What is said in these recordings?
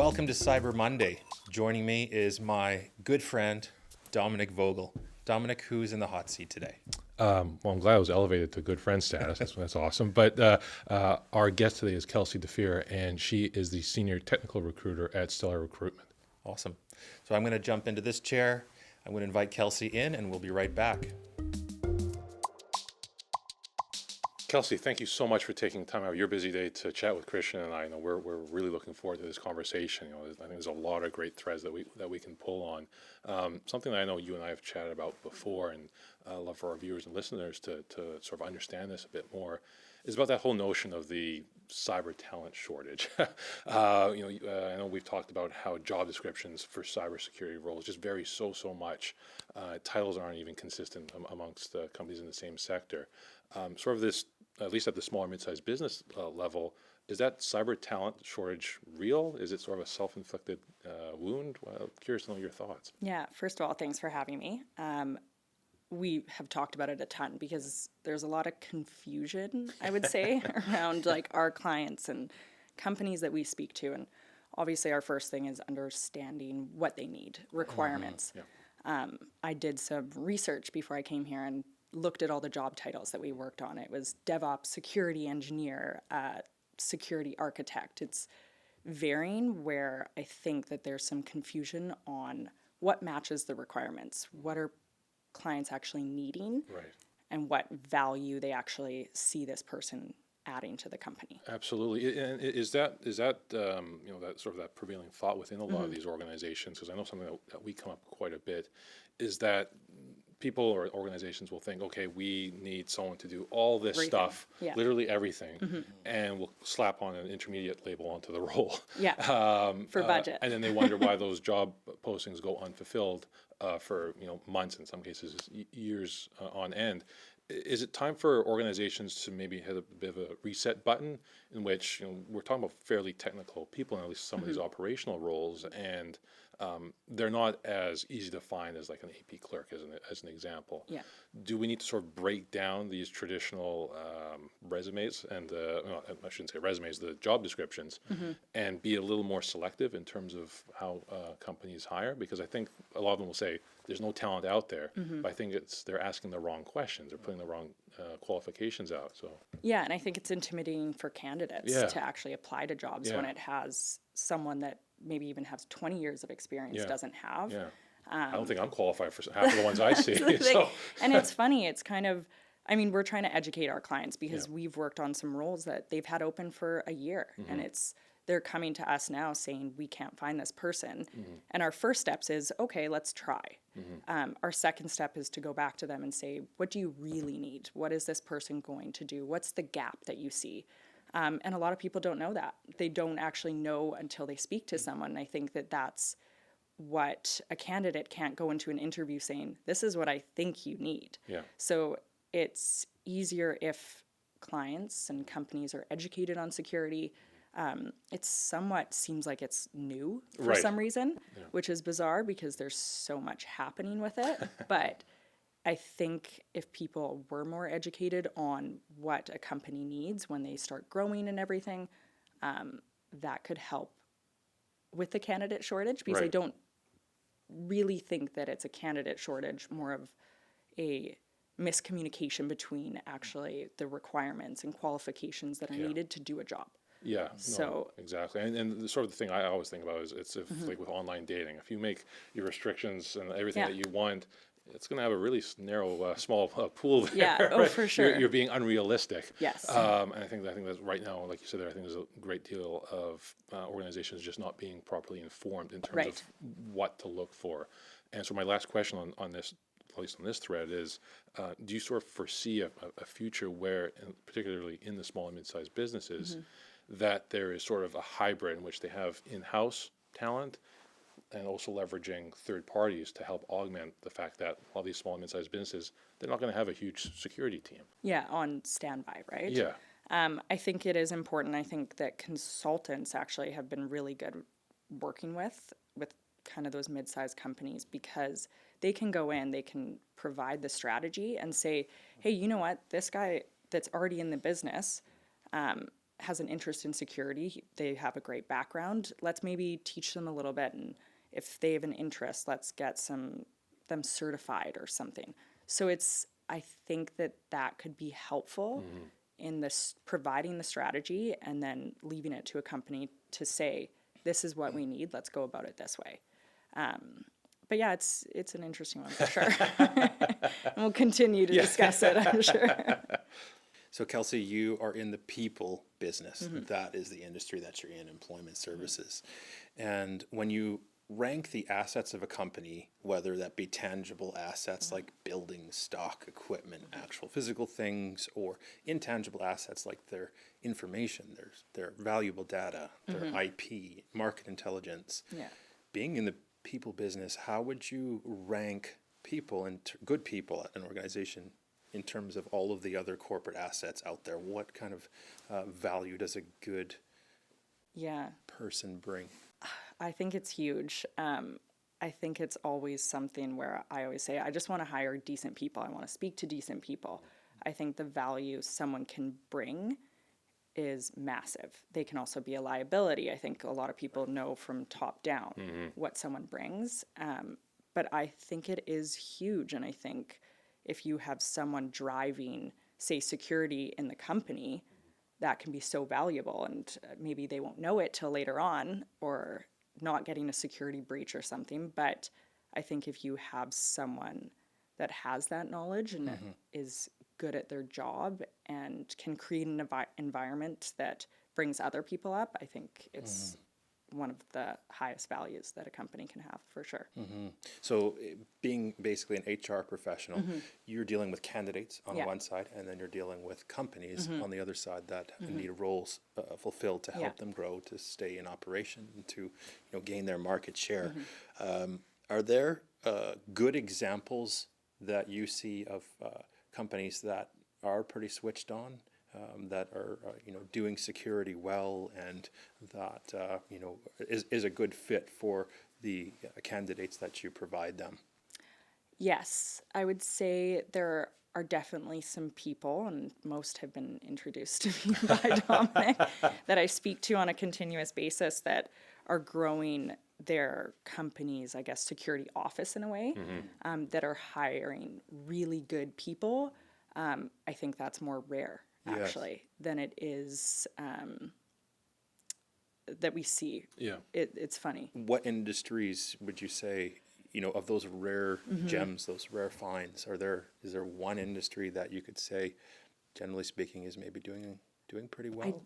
Welcome to Cyber Monday. Joining me is my good friend, Dominic Vogel. Dominic, who's in the hot seat today? Well, I'm glad I was elevated to good friend status. That's awesome. But our guest today is Kelsey DeFehr, and she is the senior technical recruiter at Stellar Recruitment. Awesome. So I'm going to jump into this chair. I'm going to invite Kelsey in, and we'll be right back. Kelsey, thank you so much for taking time out of your busy day to chat with Christian and I. Know we're really looking forward to this conversation. I think there's a lot of great threads that we can pull on. Something that I know you and I have chatted about before, and I love for our viewers and listeners to sort of understand this a bit more, is about that whole notion of the cyber talent shortage. I know we've talked about how job descriptions for cybersecurity roles just vary so much. Titles aren't even consistent amongst companies in the same sector. Sort of this, at least at the smaller mid-sized business level, is that cyber talent shortage real? Is it sort of a self-inflicted wound? Well, I'm curious to know your thoughts. Yeah, first of all, thanks for having me. We have talked about it a ton because there's a lot of confusion, I would say, around like our clients and companies that we speak to. And obviously our first thing is understanding what they need, requirements. Yeah. I did some research before I came here and looked at all the job titles that we worked on. It was DevOps, security engineer, security architect. It's varying where I think that there's some confusion on what matches the requirements. What are clients actually needing, right, and what value they actually see this person adding to the company. Absolutely. And is that that sort of that prevailing thought within a lot of these organizations? Because I know something that we come up quite a bit is that people or organizations will think, okay, we need someone to do all this stuff, literally everything, and we'll slap on an intermediate label onto the role. Yeah, for budget. And then they wonder why those job postings go unfulfilled for months, in some cases years on end. Is it time for organizations to maybe hit a bit of a reset button in which we're talking about fairly technical people in at least some of these operational roles, and they're not as easy to find as like an AP clerk as an example. Yeah. Do we need to sort of break down these traditional resumes and I shouldn't say resumes, the job descriptions, and be a little more selective in terms of how companies hire? Because I think a lot of them will say there's no talent out there, but I think they're asking the wrong questions. They're putting the wrong qualifications out. So yeah, and I think it's intimidating for candidates to actually apply to jobs when it has someone that maybe even has 20 years of experience doesn't have. Yeah. I don't think I'm qualified for half of the ones I see. So. And it's funny. It's kind of, I mean, we're trying to educate our clients because we've worked on some roles that they've had open for a year, and they're coming to us now saying we can't find this person. And our first steps is, okay, let's try. Our second step is to go back to them and say, what do you really need? What is this person going to do? What's the gap that you see? And a lot of people don't know that. They don't actually know until they speak to someone. And I think that that's what a candidate can't go into an interview saying, this is what I think you need. Yeah. So it's easier if clients and companies are educated on security. It somewhat seems like it's new for some reason, which is bizarre because there's so much happening with it. But I think if people were more educated on what a company needs when they start growing and everything, that could help with the candidate shortage, because I don't really think that it's a candidate shortage, more of a miscommunication between actually the requirements and qualifications that are needed to do a job. Yeah, so exactly. And the sort of the thing I always think about is it's like with online dating, if you make your restrictions and everything that you want, it's going to have a really narrow, small pool there. Yeah, oh, for sure. You're being unrealistic. Yes. And I think that right now, like you said there, I think there's a great deal of organizations just not being properly informed in terms of what to look for. And so my last question on this, at least on this thread, is do you sort of foresee a future where, particularly in the small and mid-sized businesses, that there is sort of a hybrid in which they have in-house talent and also leveraging third parties to help augment the fact that all these small and mid-sized businesses, they're not going to have a huge security team. Yeah, on standby, right? Yeah. I think it is important. I think that consultants actually have been really good working with kind of those mid-sized companies, because they can go in, they can provide the strategy and say, hey, you know what, this guy that's already in the business, has an interest in security. They have a great background. Let's maybe teach them a little bit. And if they have an interest, let's get them certified or something. So I think that could be helpful in this providing the strategy and then leaving it to a company to say, this is what we need. Let's go about it this way. But yeah, it's an interesting one for sure. And we'll continue to discuss it, I'm sure. So Kelsey, you are in the people business. That is the industry that you're in, employment services. And when you rank the assets of a company, whether that be tangible assets like buildings, stock, equipment, actual physical things, or intangible assets like their information, their valuable data, their IP, market intelligence. Yeah. Being in the people business, how would you rank people and good people at an organization in terms of all of the other corporate assets out there? What kind of value does a good person bring? I think it's huge. I think it's always something where I always say, I just want to hire decent people. I want to speak to decent people. I think the value someone can bring is massive. They can also be a liability. I think a lot of people know from top down what someone brings. But I think it is huge. And I think if you have someone driving, say, security in the company, that can be so valuable. And maybe they won't know it till later on, or not getting a security breach or something. But I think if you have someone that has that knowledge and is good at their job and can create an environment that brings other people up, I think it's one of the highest values that a company can have, for sure. So being basically an HR professional, you're dealing with candidates on one side, and then you're dealing with companies on the other side that need roles fulfilled to help them grow, to stay in operation, and to gain their market share. Are there good examples that you see of companies that are pretty switched on, that are doing security well, and that is a good fit for the candidates that you provide them? Yes, I would say there are definitely some people, and most have been introduced to me by Dominic, that I speak to on a continuous basis that are growing their company's, I guess, security office in a way, that are hiring really good people. I think that's more rare, actually, than it is that we see. Yeah. It's funny. What industries would you say, of those rare gems, those rare finds, is there one industry that you could say, generally speaking, is maybe doing pretty well?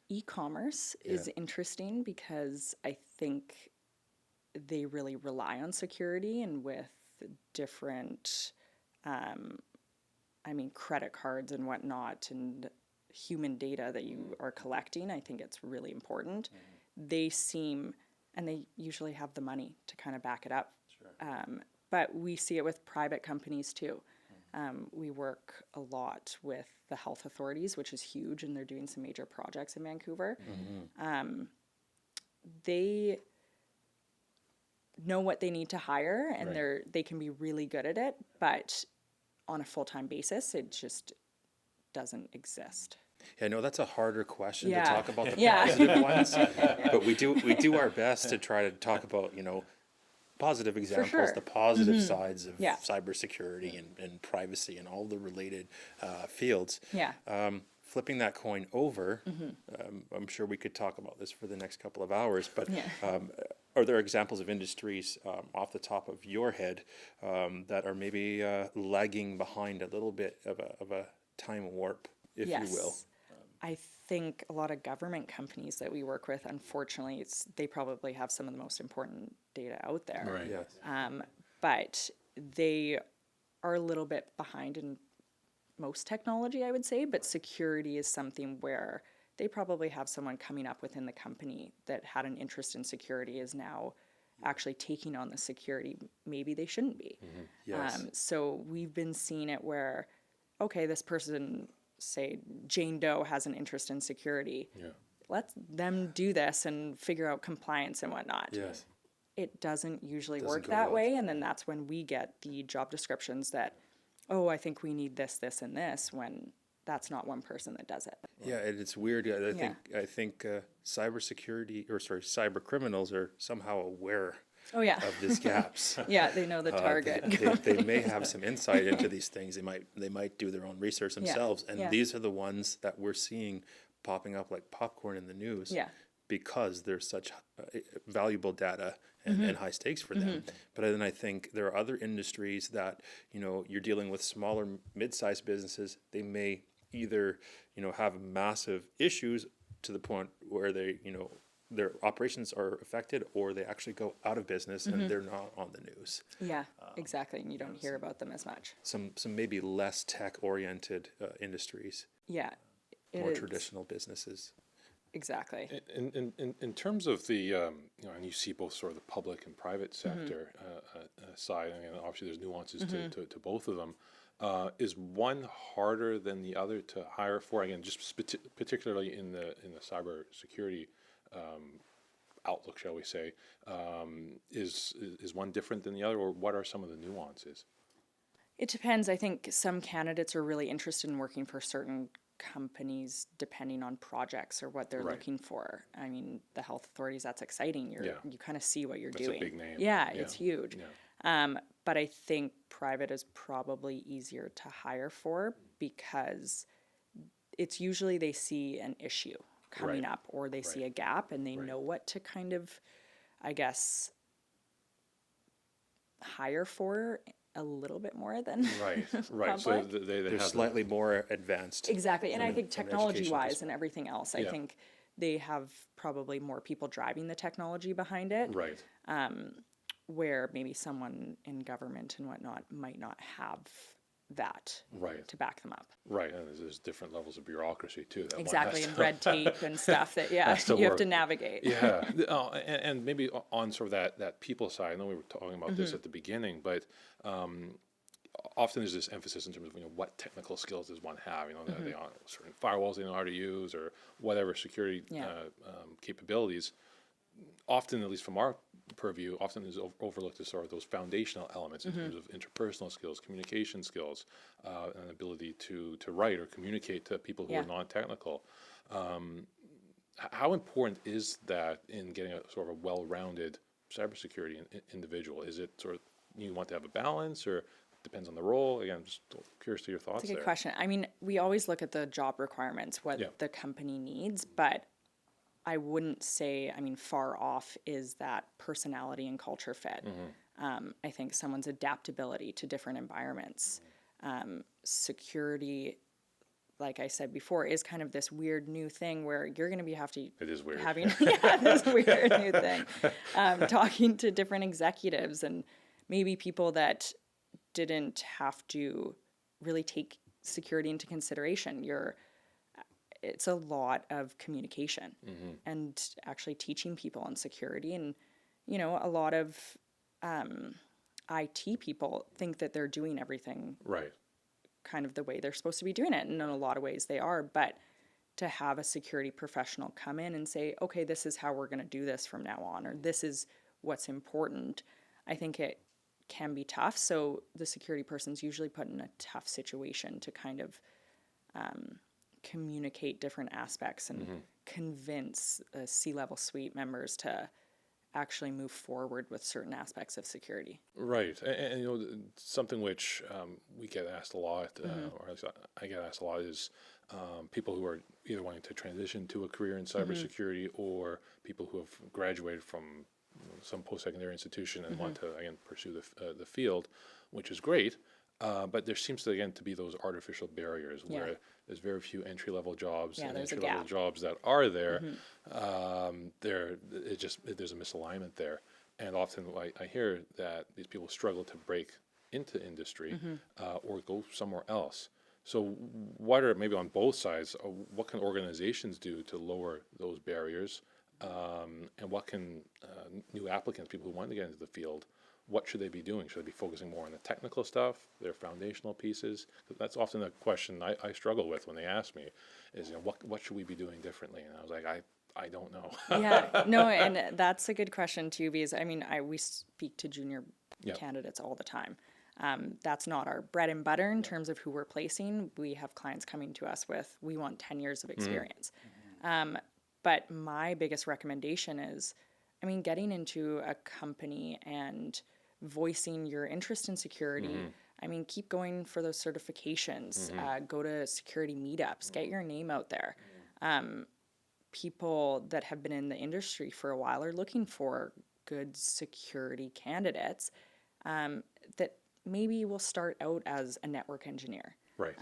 E-commerce is interesting because I think they really rely on security, and with different, credit cards and whatnot, and human data that you are collecting, I think it's really important. They seem, and they usually have the money to kind of back it up. Sure. But we see it with private companies too. We work a lot with the health authorities, which is huge, and they're doing some major projects in Vancouver. They know what they need to hire, and they can be really good at it, but on a full-time basis, it just doesn't exist. Yeah, no, that's a harder question to talk about the positive ones, but we do our best to try to talk about, positive examples, the positive sides of cybersecurity and privacy and all the related fields. Yeah. Flipping that coin over, I'm sure we could talk about this for the next couple of hours, but are there examples of industries off the top of your head that are maybe lagging behind a little bit of a time warp, if you will? I think a lot of government companies that we work with, unfortunately, they probably have some of the most important data out there. Right. Yes. But they are a little bit behind in most technology, I would say, but security is something where they probably have someone coming up within the company that had an interest in security is now actually taking on the security. Maybe they shouldn't be. Yes. So we've been seeing it where, okay, this person, say Jane Doe, has an interest in security. Yeah. Let them do this and figure out compliance and whatnot. Yes. It doesn't usually Doesn't work go that well. way. And then that's when we get the job descriptions that, oh, I think we need this, this, and this, when that's not one person that does it. Yeah, and it's weird. I think cybersecurity, or sorry, cyber criminals are somehow aware Oh yeah. of these gaps. Yeah, they know the target. They may have some insight into these things. They might do their own research themselves, and these are the ones that we're seeing popping up like popcorn in the news. Yeah. Because there's such valuable data and high stakes for them. But then I think there are other industries that, you're dealing with smaller, mid-sized businesses. They may either, have massive issues to the point where they, their operations are affected, or they actually go out of business and they're not on the news. Yeah, exactly. And you don't hear about them as much. Some maybe less tech-oriented industries. Yeah. More traditional businesses. Exactly. In terms of the, and you see both sort of the public and private sector side, and obviously there's nuances to both of them. Is one harder than the other to hire for? Again, just particularly in the cybersecurity outlook, shall we say, is one different than the other, or what are some of the nuances? It depends. I think some candidates are really interested in working for certain companies depending on projects or what they're looking for. I mean, the health authorities, that's exciting. You kind of see what you're doing. That's a big name. Yeah, it's huge. Yeah. But I think private is probably easier to hire for because it's usually they see an issue coming up, or they see a gap and they know what to kind of, I guess, hire for a little bit more than right. So they're have slightly more advanced. Exactly. And I think technology-wise and everything else, I think they have probably more people driving the technology behind it. Right. Where maybe someone in government and whatnot might not have that to back them up. Right. And there's different levels of bureaucracy too. That exactly. And red tape and stuff that, you have to navigate. Yeah. And maybe on sort of that people side, I know we were talking about this at the beginning, but often there's this emphasis in terms of what technical skills does one have. They on certain firewalls they know how to use, or whatever security capabilities. Often, at least from our purview, often is overlooked as sort of those foundational elements in terms of interpersonal skills, communication skills, and ability to write or communicate to people who are non-technical. How important is that in getting a sort of a well-rounded cybersecurity individual? Is it sort of you want to have a balance, or depends on the role? Again, just curious to your thoughts. That's a good question. I mean, we always look at the job requirements, what the company needs, but I wouldn't say, far off is that personality and culture fit. I think someone's adaptability to different environments. Security, like I said before, is kind of this weird new thing where you're going to be It is weird. having this weird new thing. Talking to different executives and maybe people that didn't have to really take security into consideration. It's a lot of communication and actually teaching people on security. And, a lot of IT people think that they're doing everything kind of the way they're supposed to be doing it. And in a lot of ways they are. But to have a security professional come in and say, okay, this is how we're going to do this from now on, or this is what's important, I think it can be tough. So the security person's usually put in a tough situation to kind of communicate different aspects and convince C-level suite members to actually move forward with certain aspects of security. Right. And something which we get asked a lot, or at least I get asked a lot, is people who are either wanting to transition to a career in cybersecurity, or people who have graduated from some post-secondary institution and want to, again, pursue the field, which is great. But there seems to, again, to be those artificial barriers where there's very few entry-level jobs, and entry-level jobs that are there, there's a misalignment there. And often I hear that these people struggle to break into industry or go somewhere else. So what are, maybe on both sides, what can organizations do to lower those barriers? And what can new applicants, people who want to get into the field, what should they be doing? Should they be focusing more on the technical stuff, their foundational pieces? That's often a question I struggle with when they ask me, is what should we be doing differently? And I was like, I don't know. And that's a good question too, because we speak to junior candidates all the time. That's not our bread and butter in terms of who we're placing. We have clients coming to us with, we want 10 years of experience. But my biggest recommendation is, I mean, getting into a company and voicing your interest in security. I mean, keep going for those certifications, go to security meetups, get your name out there. People that have been in the industry for a while are looking for good security candidates that maybe will start out as a network engineer. Right.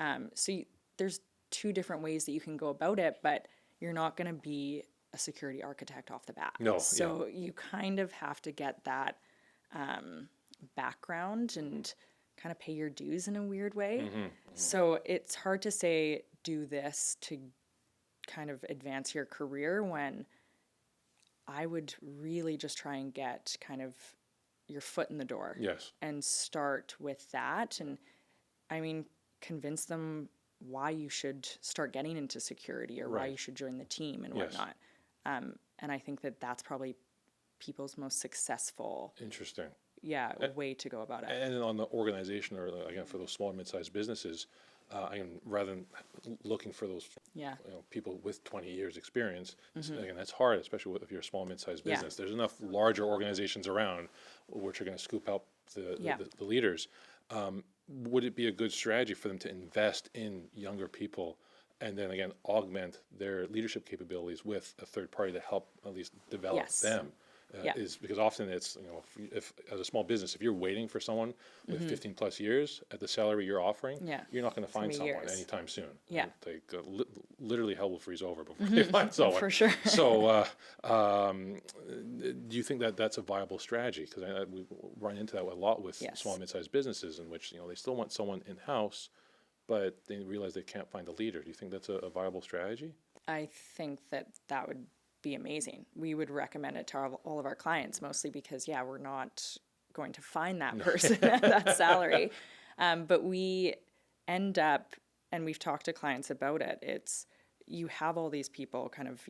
There's two different ways that you can go about it, but you're not going to be a security architect off the bat. No. So you kind of have to get that background and kind of pay your dues in a weird way. So it's hard to say, do this to kind of advance your career, when I would really just try and get kind of your foot in the door. Yes. And start with that. And I mean, convince them why you should start getting into security, or why you should join the team and whatnot. And I think that that's probably people's most successful Interesting. way to go about it. And then on the organization, or again, for those small and mid-sized businesses, rather than looking for those people with 20 years experience, again, that's hard, especially if you're a small and mid-sized business. There's enough larger organizations around which are going to scoop out the leaders. Would it be a good strategy for them to invest in younger people, and then again augment their leadership capabilities with a third party to help at least develop them? Is because often it's, if as a small business, if you're waiting for someone with 15 plus years at the salary you're offering, you're not going to find someone anytime soon. Literally hell will freeze over before they find someone. For sure. So do you think that that's a viable strategy? Because we run into that a lot with small and mid-sized businesses, in which they still want someone in-house, but they realize they can't find a leader. Do you think that's a viable strategy? I think that would be amazing. We would recommend it to all of our clients, mostly because we're not going to find that person at that salary, but we end up, and we've talked to clients about it, it's, you have all these people kind of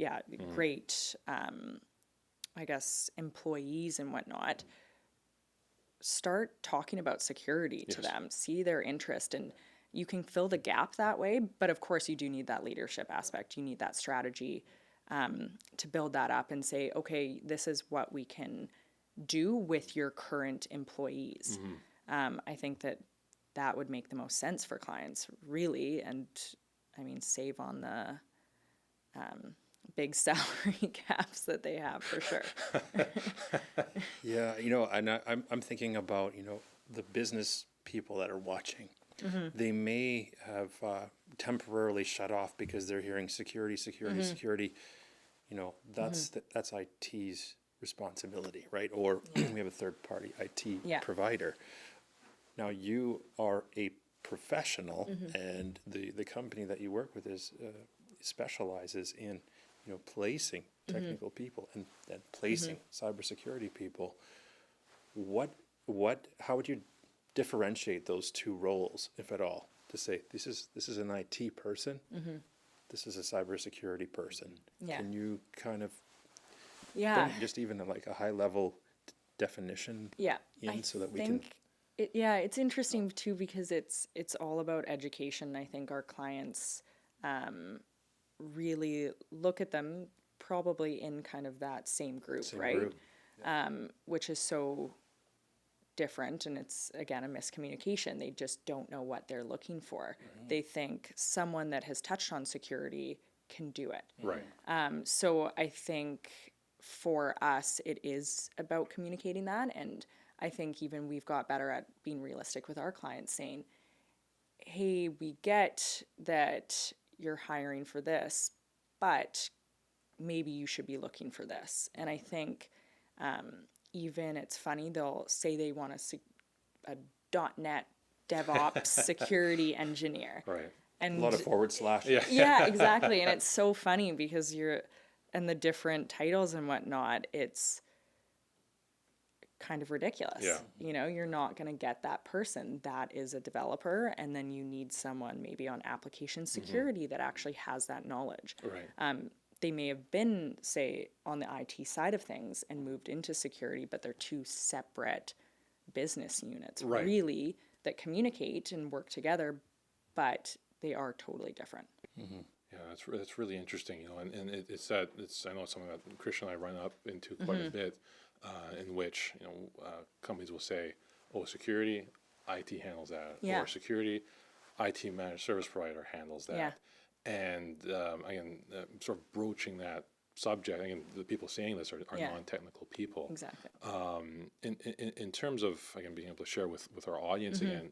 great I guess employees and whatnot. Start talking about security to them, see their interest, and you can fill the gap that way. But of course you do need that leadership aspect, you need that strategy to build that up and say, okay, this is what we can do with your current employees. I think that would make the most sense for clients, really, and I mean, save on the big salary caps that they have, for sure. And I'm thinking about, the business people that are watching. They may have temporarily shut off because they're hearing security. That's IT's responsibility, right? Or we have a third-party IT provider. Now you are a professional, and the company that you work with is specializes in placing technical people and placing cybersecurity people. How would you differentiate those two roles, if at all, to say this is an IT person, this is a cybersecurity person? Can you kind of bring just even like a high level definition so that we can? It's interesting too, because it's all about education. I think our clients really look at them probably in kind of that same group, right? Which is so different, and it's again a miscommunication. They just don't know what they're looking for. They think someone that has touched on security can do it. Right. So I think for us it is about communicating that, and I think even we've got better at being realistic with our clients, saying, hey, we get that you're hiring for this, but maybe you should be looking for this. And I think even it's funny, they'll say they want a .NET DevOps security engineer. Right. And a lot of forward slash. Yeah, exactly. And it's so funny because and the different titles and whatnot, it's kind of ridiculous. You're not going to get that person that is a developer, and then you need someone maybe on application security that actually has that knowledge. Right. They may have been, say, on the IT side of things and moved into security, but they're two separate business units, Right. really, that communicate and work together, but they are totally different. Yeah, that's really interesting, and it's I know it's something that Christian and I run up into quite a bit, in which companies will say, "Oh, security, IT handles that," Yeah. or "Security, IT managed service provider handles that," Yeah. and again, sort of broaching that subject. Again, the people saying this are Yeah. non-technical people. Exactly. In terms of again being able to share with our audience again,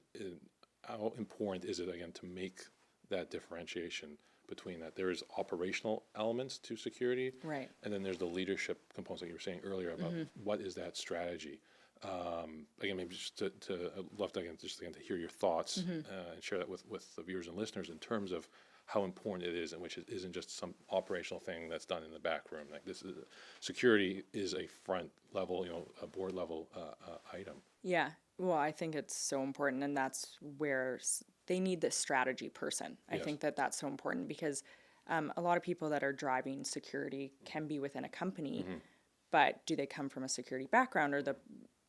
how important is it again to make that differentiation between that there is operational elements to security, Right. and then there's the leadership components that you were saying earlier about what is that strategy. Again, maybe just I'd love to to hear your thoughts and share that with the viewers and listeners in terms of how important it is, and which it isn't just some operational thing that's done in the back room. Like security is a front level, a board level item. Yeah. Well, I think it's so important, and that's where they need the strategy person. I Yes. think that that's so important because a lot of people that are driving security can be within a company, but do they come from a security background or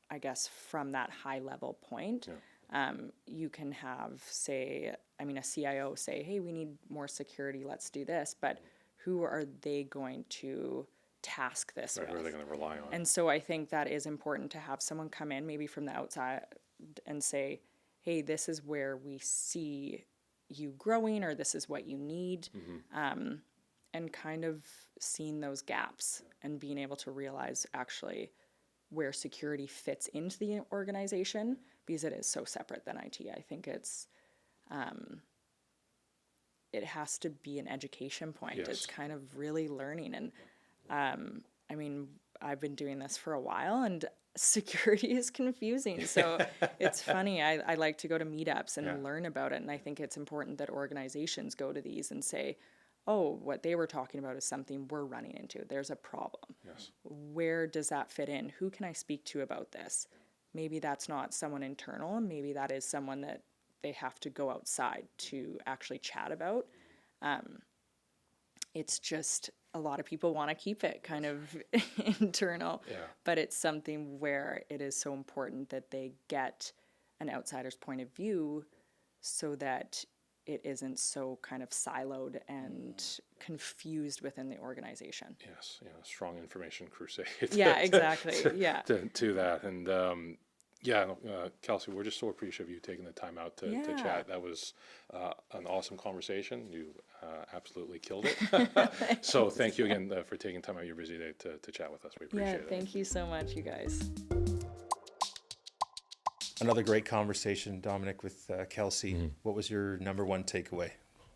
I guess from that high level point? You can have, a CIO say, "Hey, we need more security, let's do this," but who are they going to task this Right, with? who are they going to rely on? And so I think that is important to have someone come in maybe from the outside and say, "Hey, this is where we see you growing, or this is what you need," and kind of seeing those gaps and being able to realize actually where security fits into the organization, because it is so separate than IT. I think it has to be an education point. Yes. It's kind of really learning. And I've been doing this for a while, and security is confusing. So it's funny. I like to go to meetups and learn about it. And I think it's important that organizations go to these and say, "Oh, what they were talking about is something we're running into. There's a problem. Yes. Where does that fit in? Who can I speak to about this?" Maybe that's not someone internal. Maybe that is someone that they have to go outside to actually chat about. It's just a lot of people want to keep it kind of internal, but it's something where it is so important that they get an outsider's point of view so that it isn't so kind of siloed and confused within the organization. Yes, strong information crusade. Yeah, exactly. Yeah. To that, and Kelsey, we're just so appreciative of you taking the time out to chat. That was an awesome conversation. You absolutely killed it. So thank you again for taking time out of your busy day to chat with us. We appreciate it. Thank you so much, you guys. Another great conversation, Dominic, with Kelsey. What was your number one takeaway?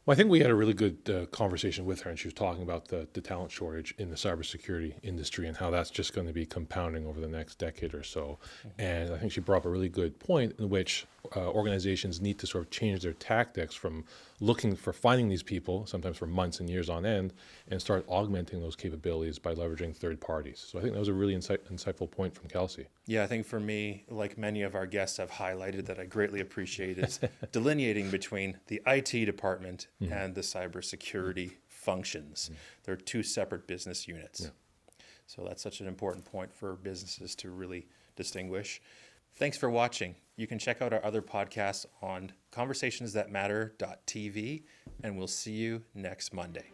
Well, I think we had a really good conversation with her, and she was talking about the talent shortage in the cybersecurity industry and how that's just going to be compounding over the next decade or so. And I think she brought up a really good point in which organizations need to sort of change their tactics from finding these people, sometimes for months and years on end, and start augmenting those capabilities by leveraging third parties. So I think that was a really insightful point from Kelsey. Yeah, I think for me, like many of our guests have highlighted that I greatly appreciate, is delineating between the IT department and the cybersecurity functions. They're two separate business units. Yeah. So that's such an important point for businesses to really distinguish. Thanks for watching. You can check out our other podcasts on conversationsthatmatter.tv, and we'll see you next Monday.